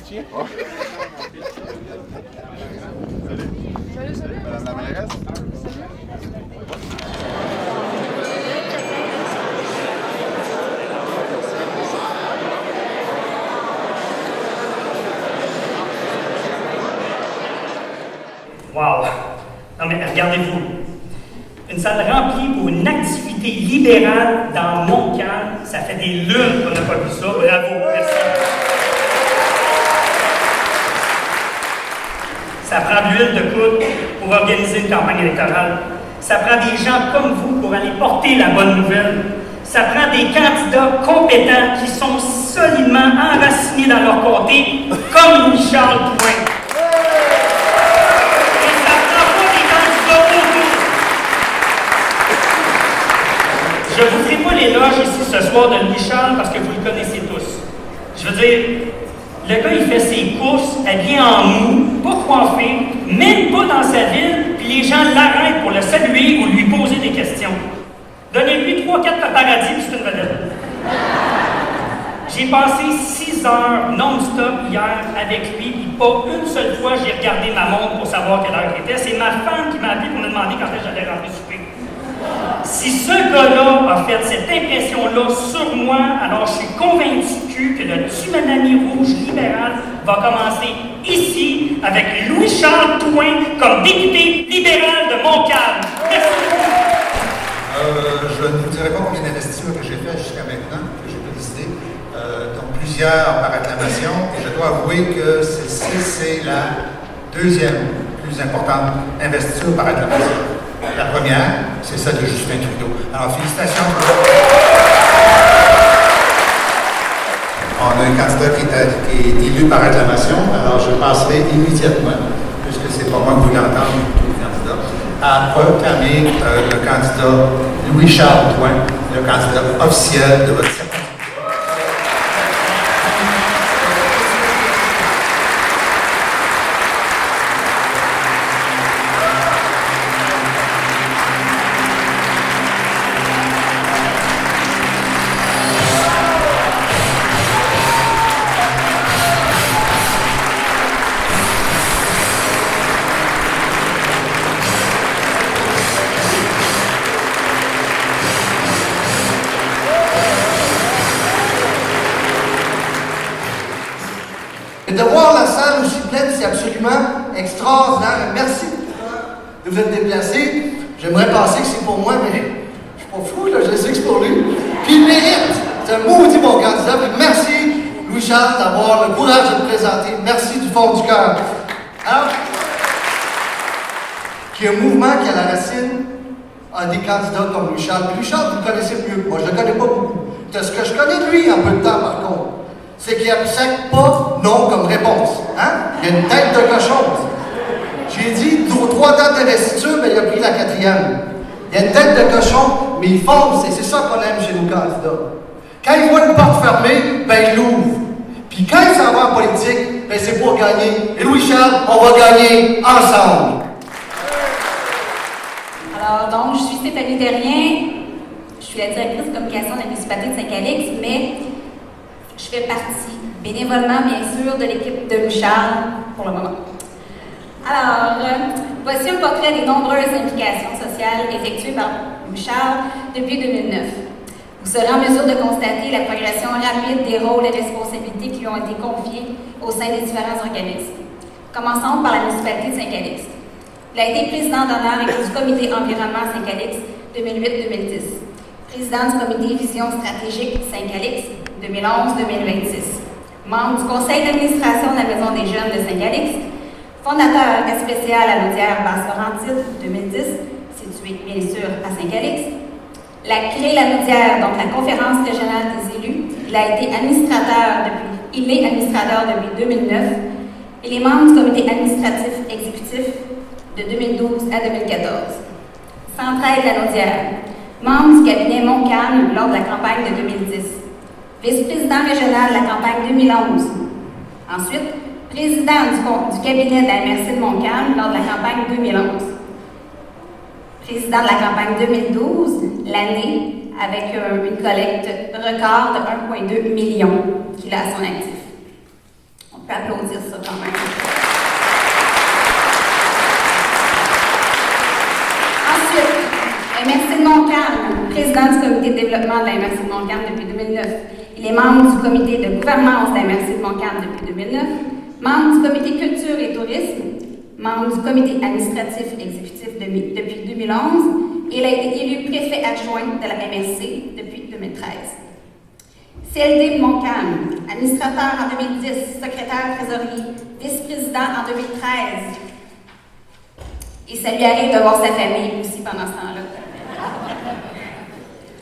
chien. Oh. Salut. Salut. Madame la mairesse. Wow! Non mais regardez-vous. Une salle remplie pour une activité libérale dans Montcalm, ça fait des lunes qu'on n'a pas vu ça. Bravo, merci. Ça prend de l'huile de coude pour organiser une campagne électorale. Ça prend des gens comme vous pour aller porter la bonne nouvelle. Ça prend des candidats compétents qui sont solidement enracinés dans leur comté, comme Louis-Charles Drouin. Et ça prend pas des candidats autour. Je ne vous ferai pas l'éloge ici ce soir de Louis-Charles parce que vous le connaissez tous. Je veux dire, le gars, il fait ses courses habillé en mou, pas coiffé, même pas dans sa ville, puis les gens l'arrêtent pour le saluer ou lui poser des questions. Donnez-lui 3-4 paparazzis, puis c'est une vedette. J'ai passé 6 heures non-stop hier avec lui, puis pas une seule fois j'ai regardé ma montre pour savoir quelle heure il était. C'est ma femme qui m'a appelé pour me demander quand est-ce que j'allais rentrer souper. Si ce gars-là a fait cette impression-là sur moi, alors je suis convaincu que le tsunami rouge libéral va commencer ici avec Louis-Charles Drouin comme député libéral de Montcalm. Merci beaucoup. Je ne vous dirai pas combien d'investitures que j'ai fait jusqu'à maintenant, que j'ai décidé, donc plusieurs par acclamation, et je dois avouer que c'est la deuxième plus importante investiture par acclamation. La première, c'est celle de Justin Trudeau. Alors, félicitations. On a un candidat qui est élu par acclamation, alors je passerai immédiatement, puisque c'est pas moi que vous l'entendez, tout le candidat, à proclamer le candidat Louis-Charles Drouin, le candidat officiel de votre circonscription. Et de voir la salle aussi pleine, c'est absolument extraordinaire. Merci de vous être déplacés. J'aimerais penser que c'est pour moi, mais je suis pas fou, là, je sais que c'est pour lui. Puis il mérite. C'est un maudit bon candidat. Puis merci, Louis-Charles, d'avoir le courage de le présenter. Merci du fond du cœur. Alors, qu'il y a un mouvement qui, à la racine, a des candidats comme Louis-Charles. Puis Louis-Charles, vous le connaissez mieux. Moi, je le connais pas beaucoup. Ce que je connais de lui en peu de temps, par contre, c'est qu'il n'accepte pas non comme réponse. Hein? Il y a une tête de cochon. J'ai dit 3 dates d'investiture, mais il a pris la 4e. Il y a une tête de cochon, mais il fonce, et c'est ça qu'on aime chez nos candidats. Quand il voit une porte fermée, ben il l'ouvre. Puis quand il s'en va en politique, ben c'est pour gagner. Et Louis-Charles, on va gagner ensemble. Alors, donc, je suis Stéphanie Terrien. Je suis la directrice de communication de la municipalité de Saint-Calix, mais je fais partie, bénévolement bien sûr, de l'équipe de Louis-Charles pour le moment. Alors, voici un portrait des nombreuses implications sociales effectuées par Louis-Charles depuis 2009. Vous serez en mesure de constater la progression rapide des rôles et responsabilités qui lui ont été confiés au sein des différents organismes. Commençons par la municipalité de Saint-Calix. Il a été président d'honneur du comité environnement Saint-Calix 2008-2010, président du comité vision stratégique Saint-Calix 2011-2026, membre du conseil d'administration de la Maison des Jeunes de Saint-Calix, fondateur spécial à l'Audière Basse-Laurentide 2010, situé bien sûr à Saint-Calix. La Loudière, donc la conférence régionale des élus, il est administrateur depuis 2009 et les membres du comité administratif exécutif de 2012 à 2014. Centraide la Loudière, membre du cabinet Montcalm lors de la campagne de 2010. Vice-président régional de la campagne 2011. Ensuite, président du cabinet de la MRC de Montcalm lors de la campagne 2011. Président de la campagne 2012, l'année avec une collecte record de 1,2 million qu'il a à son actif. peut applaudir ça quand même. Ensuite, MRC de Montcalm, président du comité de développement de la MRC de Montcalm depuis 2009. Il est membre du comité de gouvernance de la MRC de Montcalm depuis 2009, membre du comité culture et tourisme, membre du comité administratif exécutif depuis 2011, et il a été élu préfet adjoint de la MRC depuis 2013. CLD de Montcalm, administrateur en 2010, secrétaire trésorier, vice-président en 2013. Et ça lui arrive de voir sa famille aussi pendant ce temps-là.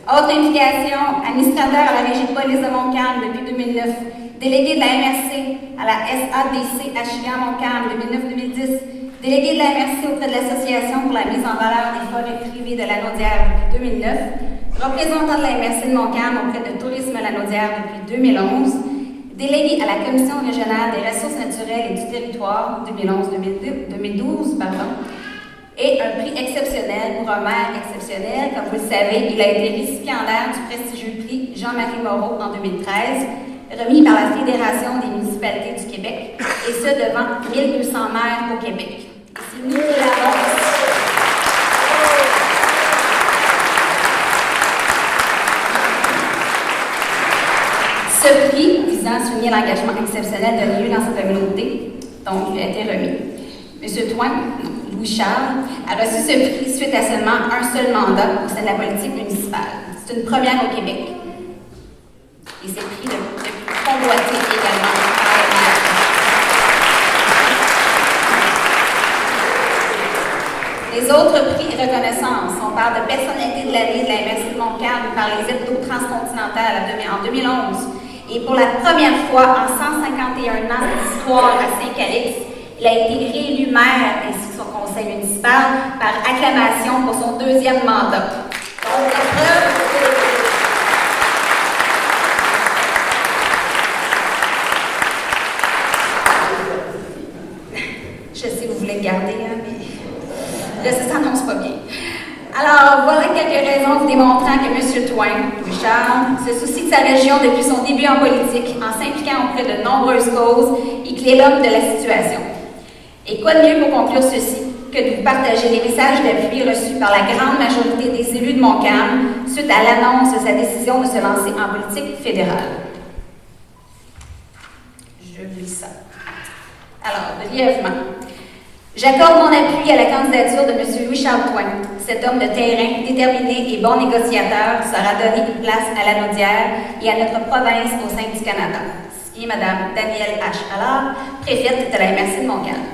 Autre implication, administrateur à la Régie de police de Montcalm depuis 2009, délégué de la MRC à la SADC HIA Montcalm 2009-2010, délégué de la MRC auprès de l'Association pour la mise en valeur des forêts privées de la Naudière depuis 2009, représentant de la MRC de Montcalm auprès de Tourisme à la Naudière depuis 2011, délégué à la Commission régionale des ressources naturelles et du territoire 2011-2012, et un prix exceptionnel pour un maire exceptionnel. Comme vous le savez, il a été récipiendaire du prestigieux prix Jean-Marie Moreau en 2013, remis par la Fédération des municipalités du Québec, et ce devant 1200 maires au Québec. C'est nous qui l'avons. Ce prix, visant à souligner l'engagement exceptionnel de lieu dans sa communauté, donc lui a été remis. M. Toin, Louis-Charles, a reçu ce prix suite à seulement un seul mandat au sein de la politique municipale. C'est une première au Québec. Et c'est prix de convoité également par la Les autres prix et reconnaissances, on parle de personnalité de l'année de la MRC de Montcalm par les hebdos transcontinentales en 2011. Et pour la première fois en 151 ans d'histoire à Saint-Calix, il a été réélu maire ainsi que son conseil municipal par acclamation pour son deuxième mandat. Donc, la preuve je sais, vous voulez le garder, hein, mais là, ça s'annonce pas bien. Alors, voilà quelques raisons démontrant que M. Toin, Louis-Charles, se soucie de sa région depuis son début en politique, en s'impliquant auprès de nombreuses causes et qu'il est l'homme de la situation. Et quoi de mieux pour conclure ceci que de vous partager les messages d'appui reçus par la grande majorité des élus de Montcalm suite à l'annonce de sa décision de se lancer en politique fédérale. Je lis ça. Alors, brièvement. J'accorde mon appui à la candidature de M. Louis-Charles Toin. Cet homme de terrain, déterminé et bon négociateur saura donner une place à la Naudière et à notre province au sein du Canada. Signé Mme Danielle H. Allard, préfète de la MRC de Montcalm.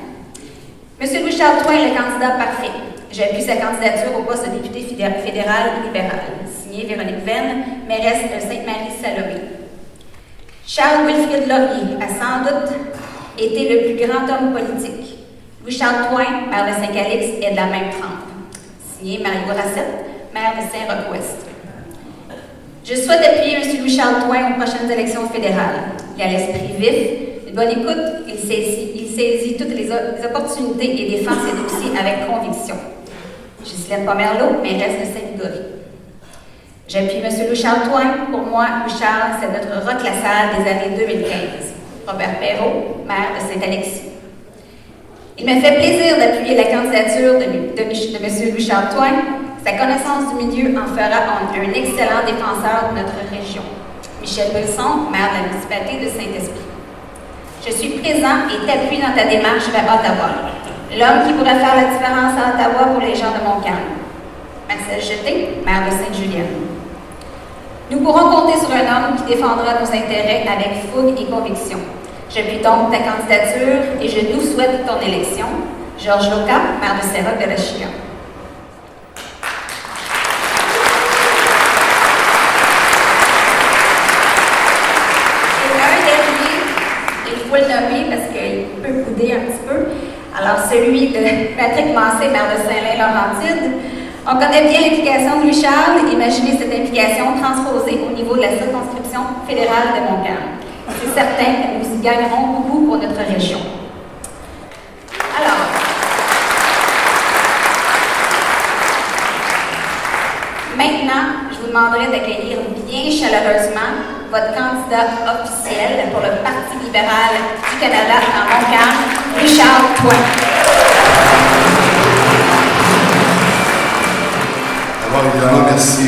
M. Louis-Charles Toin est le candidat parfait. J'appuie sa candidature au poste de député fédéral libéral. Signé Véronique Verne, mairesse de Sainte-Marie-Salomé. Charles Wilfrid Laurier a sans doute été le plus grand homme politique. Louis-Charles Toin, maire de Saint-Calix, est de la même trempe. Signé Marie Bourassa, maire de Saint-Roch-Ouest. Je souhaite appuyer M. Louis-Charles Toin aux prochaines élections fédérales. Il a l'esprit vif, de bonne écoute, il saisit toutes les opportunités et défend ses dossiers avec conviction. Ghislaine Pomerleau, mairesse de Saint-Ligory. J'appuie M. Louis-Charles Toin. Pour moi, Louis-Charles, c'est notre roc la salle des années 2015. Robert Perrault, maire de Saint-Alexis. Il me fait plaisir d'appuyer la candidature de M. Louis-Charles Toin. Sa connaissance du milieu en fera un excellent défenseur de notre région. Michel Wilson, maire de la municipalité de Saint-Esprit. Je suis présent et t'appuie dans ta démarche vers Ottawa. L'homme qui pourrait faire la différence à Ottawa pour les gens de Montcalm. Marcel Jeté, maire de Sainte-Julienne. Nous pourrons compter sur un homme qui défendra nos intérêts avec fougue et conviction. J'appuie donc ta candidature et je nous souhaite ton élection. Georges Loca, maire de Saint-Roch-de-la-Chicane. Et un dernier, il faut le nommer parce qu'il peut bouder un petit peu. Alors, celui de Patrick Massé, maire de Saint-Lin-Laurentide. On connaît bien l'implication de Louis-Charles. Imaginez cette implication transposée au niveau de la circonscription fédérale de Montcalm. C'est certain que nous y gagnerons beaucoup pour notre région. Alors, Maintenant, je vous demanderai d'accueillir bien chaleureusement votre candidat officiel pour le Parti libéral du Canada dans Montcalm, Richard Toin. Alors, évidemment, merci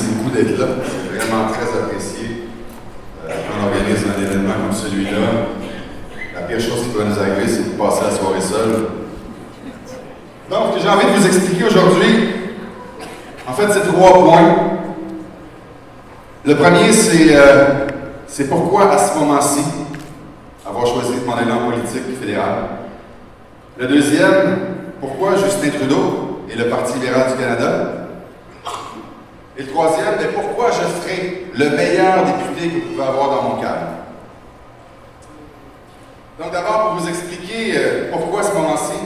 beaucoup d'être là. C'est vraiment très apprécié. Quand on organise un événement comme celui-là, la pire chose qui peut nous arriver, c'est de passer la soirée seul. Donc, ce que j'ai envie de vous expliquer aujourd'hui, en fait, c'est 3 points. Le premier, c'est pourquoi, à ce moment-ci, avoir choisi de m'en aller en politique fédérale. Le deuxième, pourquoi Justin Trudeau et le Parti libéral du Canada. Et le troisième, mais pourquoi je serai le meilleur député que vous pouvez avoir dans mon cadre. Donc d'abord, pour vous expliquer pourquoi à ce moment-ci,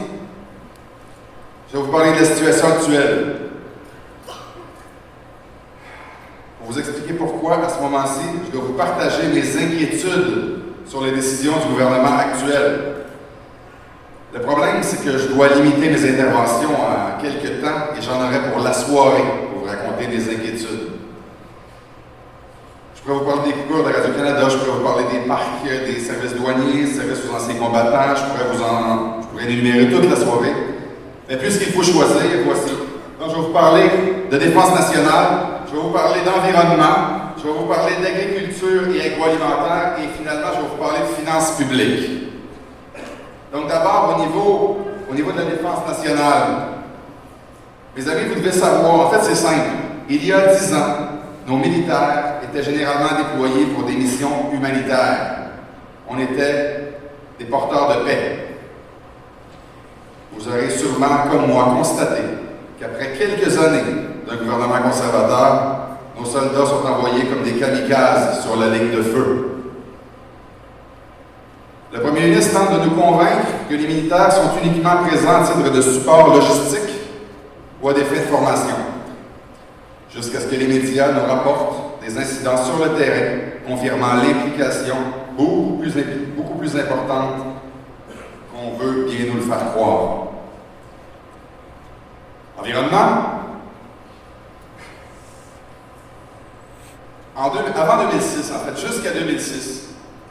je vais vous parler de la situation actuelle. Pour vous expliquer pourquoi, à ce moment-ci, je dois vous partager mes inquiétudes sur les décisions du gouvernement actuel. Le problème, c'est que je dois limiter mes interventions à quelques temps et j'en aurai pour la soirée pour vous raconter des inquiétudes. Je pourrais vous parler des coupures de Radio-Canada, je pourrais vous parler des parcs, des services douaniers, des services aux anciens combattants, je pourrais énumérer toute la soirée. Mais puisqu'il faut choisir, voici. Donc, je vais vous parler de défense nationale, je vais vous parler d'environnement, je vais vous parler d'agriculture et agroalimentaire, et finalement, je vais vous parler de finances publiques. Donc, d'abord, au niveau de la défense nationale, mes amis, vous devez savoir, en fait, c'est simple. Il y a 10 ans, nos militaires étaient généralement déployés pour des missions humanitaires. On était des porteurs de paix. Vous aurez sûrement, comme moi, constaté qu'après quelques années d'un gouvernement conservateur, nos soldats sont envoyés comme des kamikazes sur la ligne de feu. Le premier ministre tente de nous convaincre que les militaires sont uniquement présents à titre de support logistique ou à des fins de formation, jusqu'à ce que les médias nous rapportent des incidents sur le terrain, confirmant l'implication beaucoup plus importante qu'on veut bien nous le faire croire. Environnement. Avant 2006, en fait, jusqu'à 2006,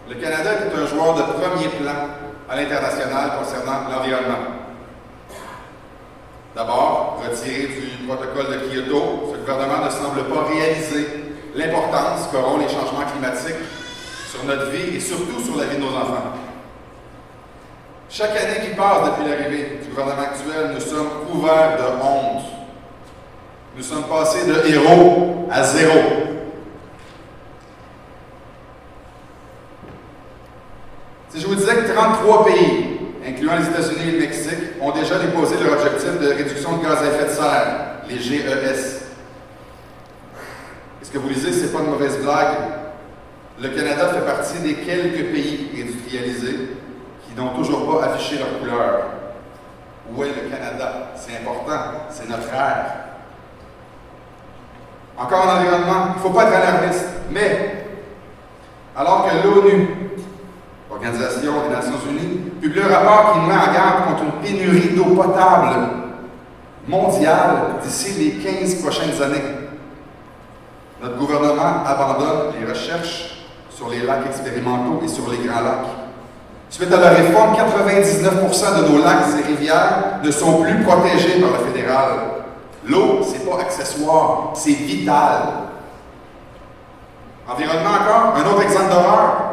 le Canada était un joueur de premier plan à l'international concernant l'environnement. D'abord, retiré du protocole de Kyoto, ce gouvernement ne semble pas réaliser l'importance qu'auront les changements climatiques sur notre vie et surtout sur la vie de nos enfants. Chaque année qui passe depuis l'arrivée du gouvernement actuel, nous sommes couverts de honte. Nous sommes passés de héros à zéro. Si je vous disais que 33 pays, incluant les États-Unis et le Mexique, ont déjà déposé leur objectif de réduction de gaz à effet de serre, les GES. Est-ce que vous lisez, c'est pas une mauvaise blague? Le Canada fait partie des quelques pays industrialisés qui n'ont toujours pas affiché leur couleur. Où est le Canada? C'est important, c'est notre ère. Encore en environnement, il ne faut pas être alarmiste, mais alors que l'ONU, Organisation des Nations Unies, publie un rapport qui nous met en garde contre une pénurie d'eau potable mondiale d'ici les 15 prochaines années. Notre gouvernement abandonne les recherches sur les lacs expérimentaux et sur les grands lacs. Suite à la réforme, 99% de nos lacs et rivières ne sont plus protégés par le fédéral. L'eau, c'est pas accessoire, c'est vital. Environnement encore, un autre exemple d'horreur.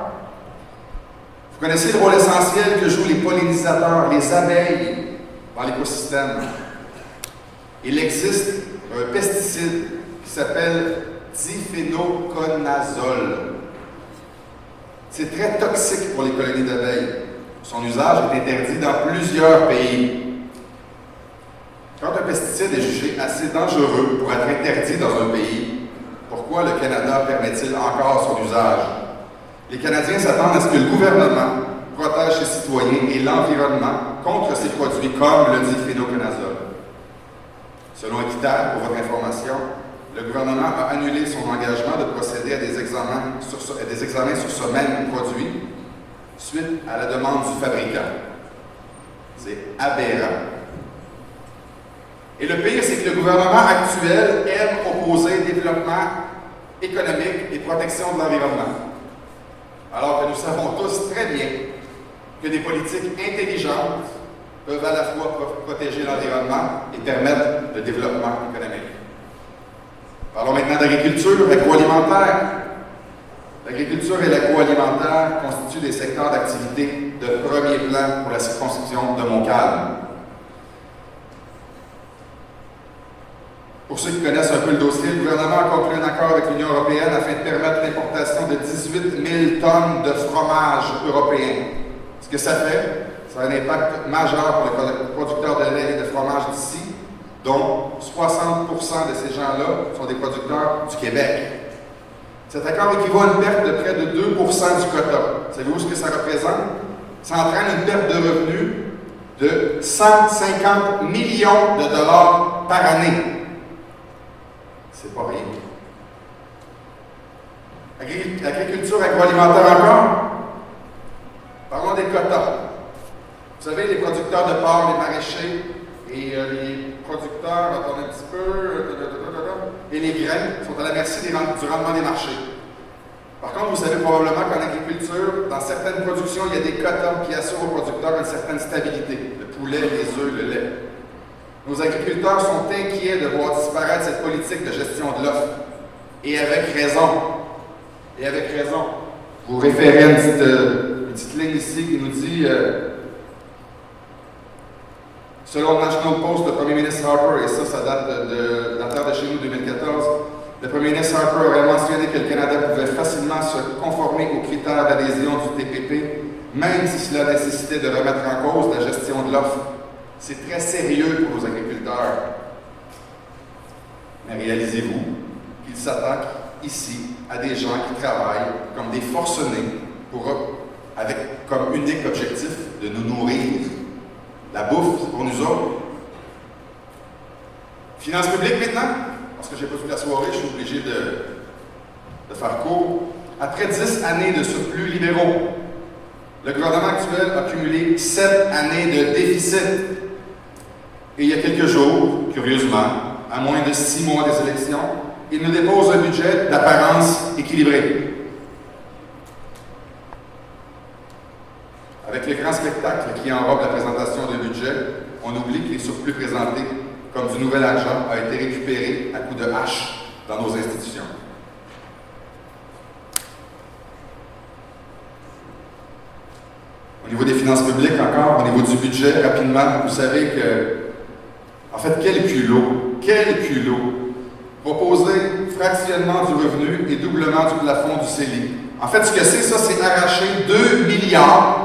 Vous connaissez le rôle essentiel que jouent les pollinisateurs, les abeilles, dans l'écosystème. Il existe un pesticide qui s'appelle diphénoconazole. C'est très toxique pour les colonies d'abeilles. Son usage est interdit dans plusieurs pays. Quand un pesticide est jugé assez dangereux pour être interdit dans un pays, pourquoi le Canada permet-il encore son usage? Les Canadiens s'attendent à ce que le gouvernement protège ses citoyens et l'environnement contre ces produits comme le diphénoconazole. Selon Équiterre, pour votre information, le gouvernement a annulé son engagement de procéder à des examens sur ce même produit suite à la demande du fabricant. C'est aberrant. Et le pire, c'est que le gouvernement actuel aime opposer développement économique et protection de l'environnement. Alors que nous savons tous très bien que des politiques intelligentes peuvent à la fois protéger l'environnement et permettre le développement économique. Parlons maintenant d'agriculture, agroalimentaire. L'agriculture et l'agroalimentaire constituent des secteurs d'activité de premier plan pour la circonscription de Montcalm. Pour ceux qui connaissent un peu le dossier, le gouvernement a conclu un accord avec l'Union européenne afin de permettre l'importation de 18 000 tonnes de fromage européen. Ce que ça fait, ça a un impact majeur pour les producteurs de lait et de fromage d'ici, dont 60% de ces gens-là sont des producteurs du Québec. Cet accord équivaut à une perte de près de 2% du quota. Savez-vous ce que ça représente? Ça entraîne une perte de revenus de 150 millions de dollars par année. C'est pas rien. Agriculture agroalimentaire encore. Parlons des quotas. Vous savez, les producteurs de porc, les maraîchers et les producteurs, attendez un petit peu, et les grains sont à la merci du rendement des marchés. Par contre, vous savez probablement qu'en agriculture, dans certaines productions, il y a des quotas qui assurent aux producteurs une certaine stabilité. Le poulet, les œufs, le lait. Nos agriculteurs sont inquiets de voir disparaître cette politique de gestion de l'offre. Et avec raison. Et avec raison. Vous référez à une petite ligne ici qui nous dit, selon le National Post, le premier ministre Harper, et ça date de la terre de chez nous 2014, le premier ministre Harper aurait mentionné que le Canada pouvait facilement se conformer aux critères d'adhésion du TPP, même si cela nécessitait de remettre en cause la gestion de l'offre. C'est très sérieux pour nos agriculteurs. Mais réalisez-vous qu'ils s'attaquent ici à des gens qui travaillent comme des forcenés avec comme unique objectif de nous nourrir. La bouffe, c'est pour nous autres. Finances publiques maintenant, parce que j'ai pas vu la soirée, je suis obligé de faire court. Après 10 années de surplus libéraux, le gouvernement actuel a cumulé 7 années de déficit. Et il y a quelques jours, curieusement, à moins de 6 mois des élections, il nous dépose un budget d'apparence équilibré. Avec le grand spectacle qui enrobe la présentation du budget, on oublie que les surplus présentés comme du nouvel argent a été récupéré à coups de hache dans nos institutions. Au niveau des finances publiques encore, au niveau du budget, rapidement, vous savez que, en fait, quel culot, proposer fractionnement du revenu et doublement du plafond du CELI. En fait, ce que c'est, ça, c'est arracher 2 milliards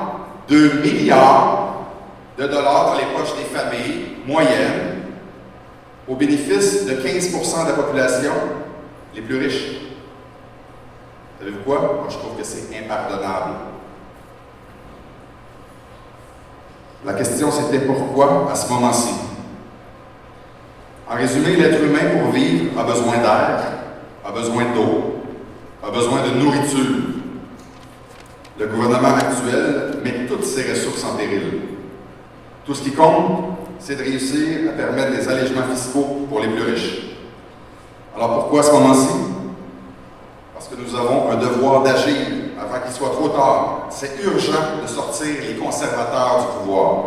de dollars dans les poches des familles moyennes au bénéfice de 15% de la population les plus riches. Savez-vous quoi? Moi, je trouve que c'est impardonnable. La question, c'était pourquoi à ce moment-ci? En résumé, l'être humain, pour vivre, a besoin d'air, a besoin d'eau, a besoin de nourriture. Le gouvernement actuel met toutes ses ressources en péril. Tout ce qui compte, c'est de réussir à permettre des allégements fiscaux pour les plus riches. Alors pourquoi à ce moment-ci? Parce que nous avons un devoir d'agir avant qu'il soit trop tard. C'est urgent de sortir les conservateurs du pouvoir.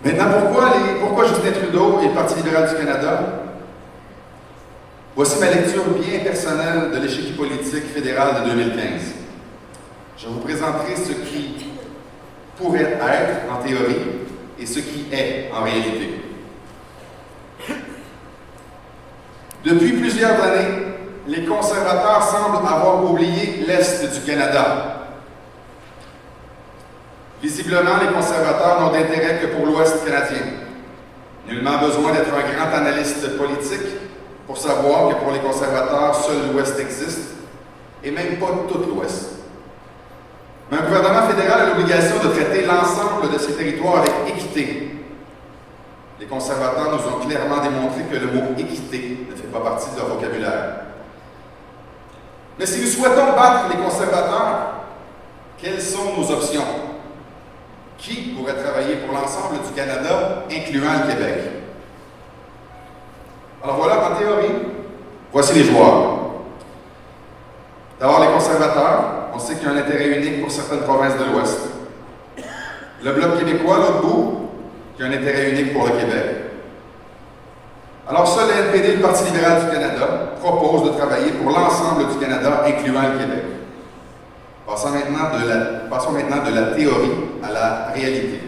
Maintenant, pourquoi Justin Trudeau et le Parti libéral du Canada? Voici ma lecture bien personnelle de l'échiquier politique fédéral de 2015. Je vous présenterai ce qui pourrait être en théorie et ce qui est en réalité. Depuis plusieurs années, les conservateurs semblent avoir oublié l'Est du Canada. Visiblement, les conservateurs n'ont d'intérêt que pour l'Ouest canadien. Nullement besoin d'être un grand analyste politique pour savoir que pour les conservateurs, seul l'Ouest existe, et même pas tout l'Ouest. Mais un gouvernement fédéral a l'obligation de traiter l'ensemble de ses territoires avec équité. les conservateurs nous ont clairement démontré que le mot équité ne fait pas partie de leur vocabulaire. Mais si nous souhaitons battre les conservateurs, quelles sont nos options? Qui pourrait travailler pour l'ensemble du Canada, incluant le Québec? Alors voilà, en théorie, voici les joueurs. D'abord, les conservateurs. On sait qu'il y a un intérêt unique pour certaines provinces de l'Ouest. Le Bloc québécois, l'autre bout, qui a un intérêt unique pour le Québec. Alors ça, le NPD, le Parti libéral du Canada, propose de travailler pour l'ensemble du Canada, incluant le Québec. Passons maintenant de la théorie à la réalité.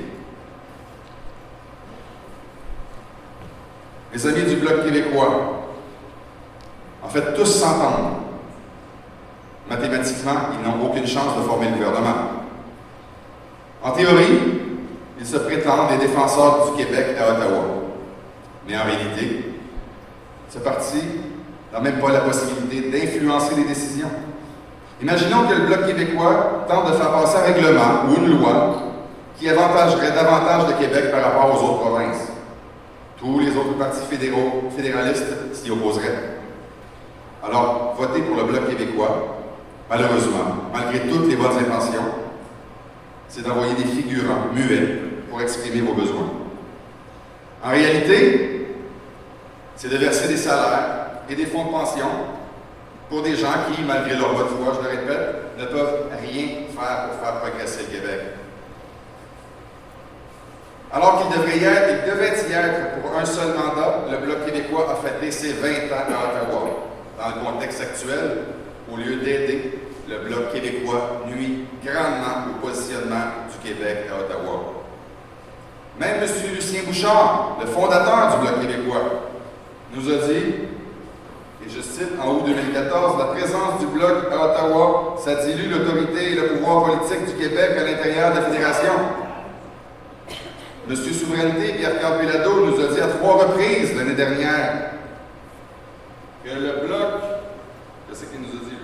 Les amis du Bloc québécois, en fait, tous s'entendent. Mathématiquement, ils n'ont aucune chance de former le gouvernement. En théorie, ils se prétendent les défenseurs du Québec à Ottawa. Mais en réalité, ce parti n'a même pas la possibilité d'influencer les décisions. Imaginons que le Bloc québécois tente de faire passer un règlement ou une loi qui avantagerait davantage le Québec par rapport aux autres provinces. Tous les autres partis fédéralistes s'y opposeraient. Alors, voter pour le Bloc québécois, malheureusement, malgré toutes les bonnes intentions, c'est d'envoyer des figurants muets pour exprimer vos besoins. En réalité, c'est de verser des salaires et des fonds de pension pour des gens qui, malgré leur bonne foi, je le répète, ne peuvent rien faire pour faire progresser le Québec. Alors qu'il devait y être pour un seul mandat, le Bloc québécois a fêté ses 20 ans à Ottawa. Dans le contexte actuel, au lieu d'aider, le Bloc québécois nuit grandement au positionnement du Québec à Ottawa. Même M. Lucien Bouchard, le fondateur du Bloc québécois, nous a dit, et je cite, en août 2014, « La présence du Bloc à Ottawa, ça dilue l'autorité et le pouvoir politique du Québec à l'intérieur de la Fédération. » M. Souveraineté, Pierre-Carl Péladeau, nous a dit à 3 reprises l'année dernière que le Bloc, qu'est-ce qu'il nous a dit?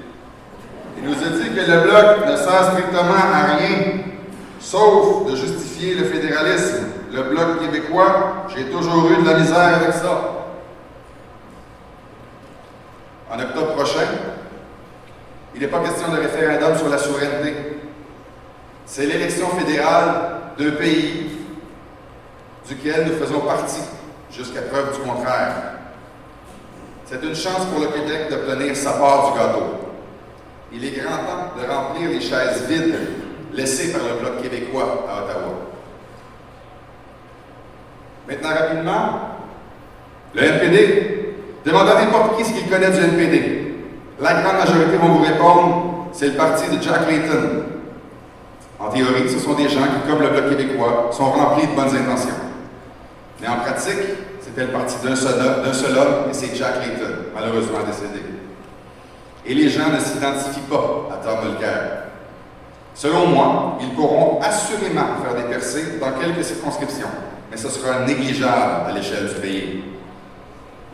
Il nous a dit que le Bloc ne sert strictement à rien, sauf de justifier le fédéralisme. Le Bloc québécois, j'ai toujours eu de la misère avec ça. En octobre prochain, il n'est pas question de référendum sur la souveraineté. C'est l'élection fédérale d'un pays duquel nous faisons partie, jusqu'à preuve du contraire. C'est une chance pour le Québec d'obtenir sa part du gâteau. Il est grand temps de remplir les chaises vides laissées par le Bloc québécois à Ottawa. Maintenant, rapidement, le NPD. Demandez à n'importe qui ce qu'il connaît du NPD. La grande majorité vont vous répondre, c'est le parti de Jack Layton. En théorie, ce sont des gens qui, comme le Bloc québécois, sont remplis de bonnes intentions. Mais en pratique, c'était le parti d'un seul homme, et c'est Jack Layton, malheureusement décédé. Et les gens ne s'identifient pas à Tom Mulcair. Selon moi, ils pourront assurément faire des percées dans quelques circonscriptions, mais ce sera négligeable à l'échelle du pays.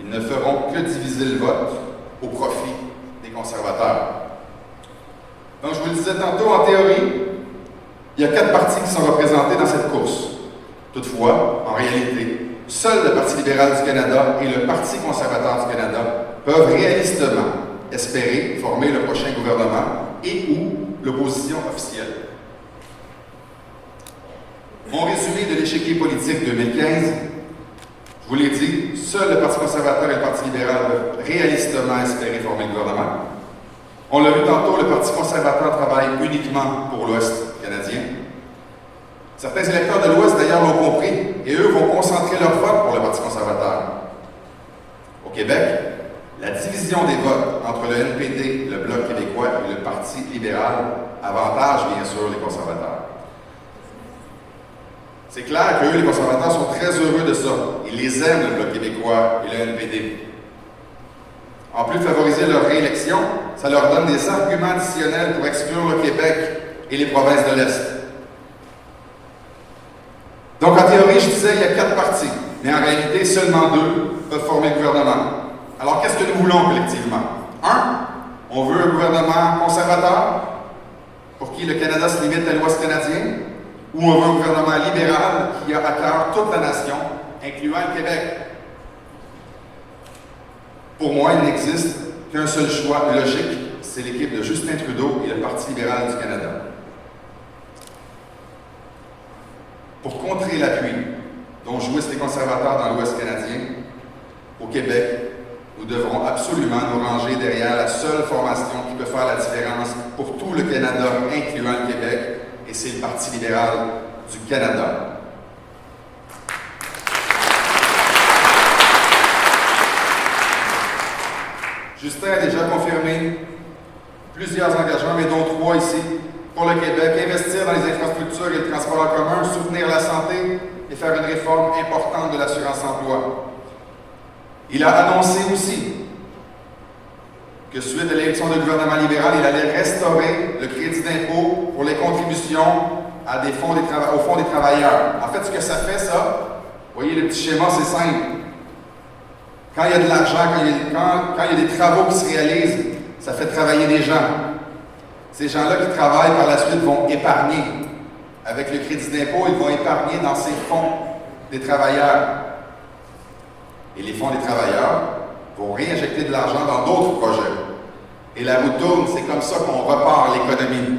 Ils ne feront que diviser le vote au profit des conservateurs. Donc, je vous le disais tantôt, en théorie, il y a 4 partis qui sont représentés dans cette course. Toutefois, en réalité, seul le Parti libéral du Canada et le Parti conservateur du Canada peuvent réalistement espérer former le prochain gouvernement et ou l'opposition officielle. Mon résumé de l'échiquier politique 2015, je vous l'ai dit, seul le Parti conservateur et le Parti libéral peuvent réalistement espérer former le gouvernement. On l'a vu tantôt, le Parti conservateur travaille uniquement pour l'Ouest canadien. Certains électeurs de l'Ouest, d'ailleurs, l'ont compris, et eux vont concentrer leur vote pour le Parti conservateur. Au Québec, la division des votes entre le NPD, le Bloc québécois et le Parti libéral avantage, bien sûr, les conservateurs. C'est clair qu'eux, les conservateurs, sont très heureux de ça. Ils les aiment, le Bloc québécois et le NPD. En plus de favoriser leur réélection, ça leur donne des arguments additionnels pour exclure le Québec et les provinces de l'Est. Donc, en théorie, je disais, il y a 4 partis, mais en réalité, seulement 2 peuvent former le gouvernement. Alors, qu'est-ce que nous voulons collectivement? 1, on veut un gouvernement conservateur, pour qui le Canada se limite à l'Ouest canadien, ou on veut un gouvernement libéral qui a à cœur toute la nation incluant le Québec. Pour moi, il n'existe qu'un seul choix logique, c'est l'équipe de Justin Trudeau et le Parti libéral du Canada. Pour contrer l'appui dont jouissent les conservateurs dans l'Ouest canadien, au Québec, nous devrons absolument nous ranger derrière la seule formation qui peut faire la différence pour tout le Canada, incluant le Québec, et c'est le Parti libéral du Canada. Justin a déjà confirmé plusieurs engagements, mais dont 3 ici, pour le Québec: investir dans les infrastructures et le transport en commun, soutenir la santé et faire une réforme importante de l'assurance-emploi. Il a annoncé aussi que suite à l'élection du gouvernement libéral, il allait restaurer le crédit d'impôt pour les contributions à des fonds au Fonds des travailleurs. En fait, ce que ça fait, ça, vous voyez le petit schéma, c'est simple. Quand il y a de l'argent, quand il y a des travaux qui se réalisent, ça fait travailler des gens. Ces gens-là qui travaillent par la suite vont épargner. Avec le crédit d'impôt, ils vont épargner dans ces fonds des travailleurs. Et les fonds des travailleurs vont réinjecter de l'argent dans d'autres projets. Et la roue tourne, c'est comme ça qu'on repart l'économie.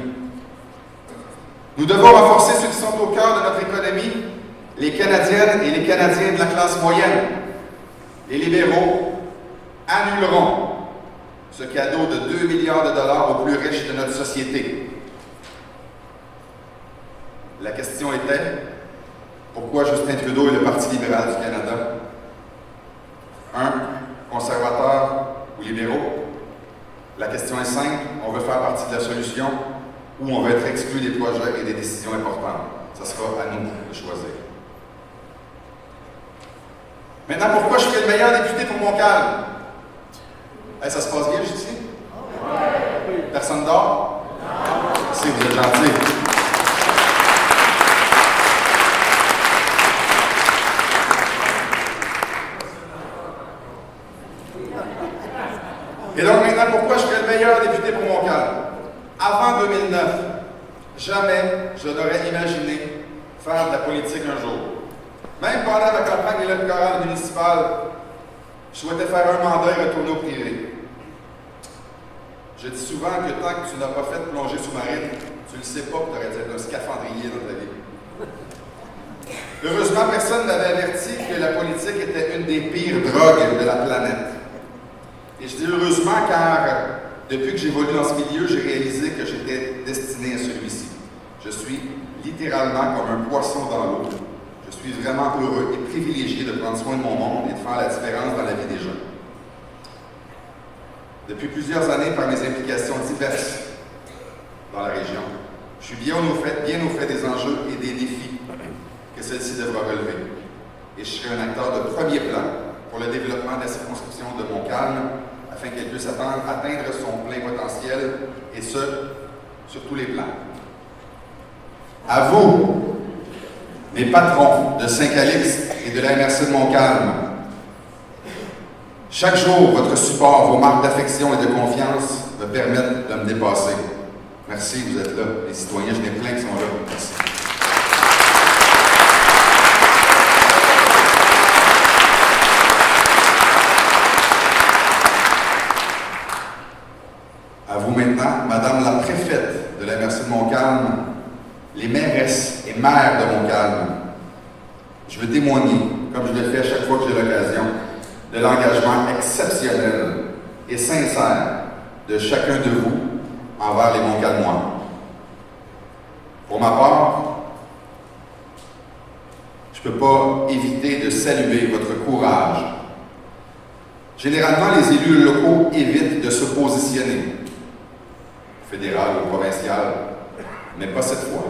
Nous devons renforcer ceux qui sont au cœur de notre économie, les Canadiennes et les Canadiens de la classe moyenne. Les libéraux annuleront ce cadeau de 2 milliards de dollars aux plus riches de notre société. La question était, pourquoi Justin Trudeau et le Parti libéral du Canada? 1. Conservateurs ou libéraux? La question est simple, on veut faire partie de la solution ou on veut être exclu des projets et des décisions importantes. Ça sera à nous de choisir. Maintenant, pourquoi je suis le meilleur député pour Montcalm? Ça se passe bien jusqu'ici? Personne dort? Si, vous êtes gentils. Et donc maintenant, pourquoi je serais le meilleur député pour Montcalm? Avant 2009, jamais je n'aurais imaginé faire de la politique un jour. Même pendant ma campagne électorale municipale, je souhaitais faire un mandat et retourner au privé. Je dis souvent que tant que tu n'as pas fait de plongée sous-marine, tu ne le sais pas que tu aurais dû être un scaphandrier dans ta vie. Heureusement, personne n'avait averti que la politique était une des pires drogues de la planète. Et je dis heureusement car depuis que j'évolue dans ce milieu, j'ai réalisé que j'étais destiné à celui-ci. Je suis littéralement comme un poisson dans l'eau. Je suis vraiment heureux et privilégié de prendre soin de mon monde et de faire la différence dans la vie des gens. Depuis plusieurs années, par mes implications diverses dans la région, je suis bien au fait des enjeux et des défis que celle-ci devra relever. Et je serai un acteur de premier plan pour le développement de la circonscription de Montcalm afin qu'elle puisse atteindre son plein potentiel, et ce, sur tous les plans. À vous, mes patrons de Saint-Calix et de la MRC de Montcalm, chaque jour, votre support, vos marques d'affection et de confiance me permettent de me dépasser. Merci, vous êtes là. Les citoyens, j'en ai plein qui sont là. Merci. À vous maintenant, Madame la préfète de la MRC de Montcalm, les mairesses et maires de Montcalm, je veux témoigner, comme je le fais à chaque fois que j'ai l'occasion, de l'engagement exceptionnel et sincère de chacun de vous envers les Montcalmois. Pour ma part, je ne peux pas éviter de saluer votre courage. Généralement, les élus locaux évitent de se positionner, fédéral ou provincial, mais pas cette fois.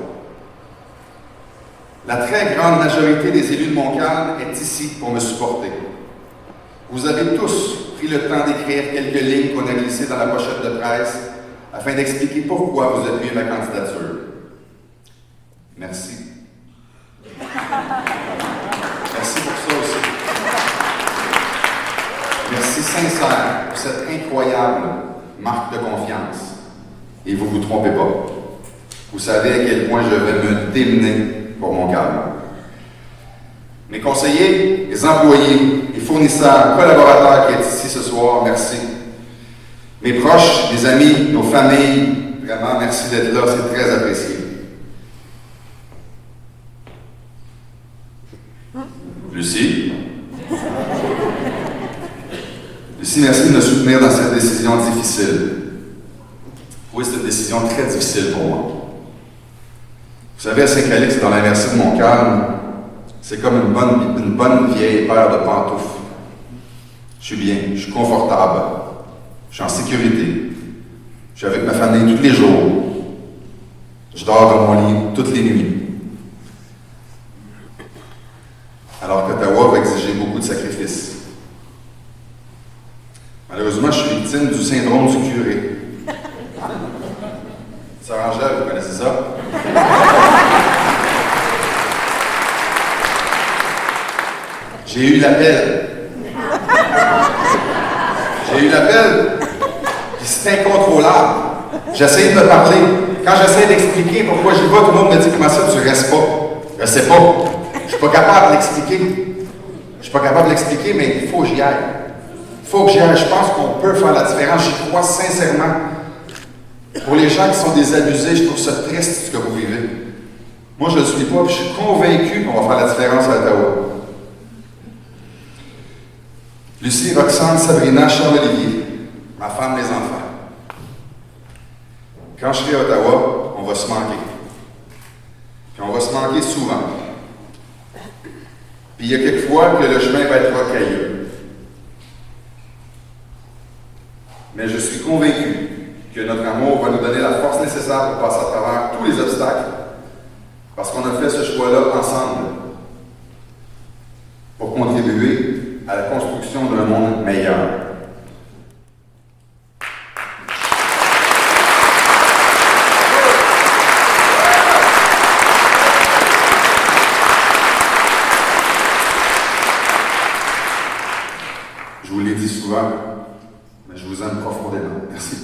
La très grande majorité des élus de Montcalm est ici pour me supporter. Vous avez tous pris le temps d'écrire quelques lignes qu'on a glissées dans la pochette de presse afin d'expliquer pourquoi vous appuyez ma candidature. Merci. Merci pour ça aussi. Merci sincère pour cette incroyable marque de confiance. Et vous ne vous trompez pas. Vous savez à quel point je vais me démener pour Montcalm. Mes conseillers, les employés, les fournisseurs, collaborateurs qui sont ici ce soir, merci. Mes proches, mes amis, nos familles, vraiment, merci d'être là, c'est très apprécié. Lucie? Lucie, merci de me soutenir dans cette décision difficile. Oui, c'est une décision très difficile pour moi. Vous savez, à Saint-Calix, dans la merci de mon calme, c'est comme une bonne vieille paire de pantoufles. Je suis bien, je suis confortable, je suis en sécurité. Je suis avec ma famille tous les jours. Je dors dans mon lit toutes les nuits. Alors qu'Ottawa va exiger beaucoup de sacrifices. Malheureusement, je suis victime du syndrome du curé. Sœur Angèle, vous connaissez ça? J'ai eu l'appel. J'ai eu l'appel, puis c'est incontrôlable. J'essaie de me parler. Quand j'essaie d'expliquer pourquoi j'y vais, tout le monde me dit comment ça, tu restes pas. Je sais pas. Je suis pas capable de l'expliquer. Je suis pas capable de l'expliquer, mais il faut que j'y aille. Il faut que j'y aille. Je pense qu'on peut faire la différence. J'y crois sincèrement. Pour les gens qui sont des abusés, je trouve ça triste ce que vous vivez. Moi, je ne le suis pas, puis je suis convaincu qu'on va faire la différence à Ottawa. Lucie, Roxane, Sabrina, Charles-Olivier, ma femme, mes enfants. Quand je serai à Ottawa, on va se manquer. Puis on va se manquer souvent. Puis il y a quelques fois que le chemin va être rocailleux. Mais je suis convaincu que notre amour va nous donner la force nécessaire pour passer à travers tous les obstacles. Parce qu'on a fait ce choix-là ensemble. Pour contribuer à la construction d'un monde meilleur. Je vous l'ai dit souvent, mais je vous aime profondément. Merci.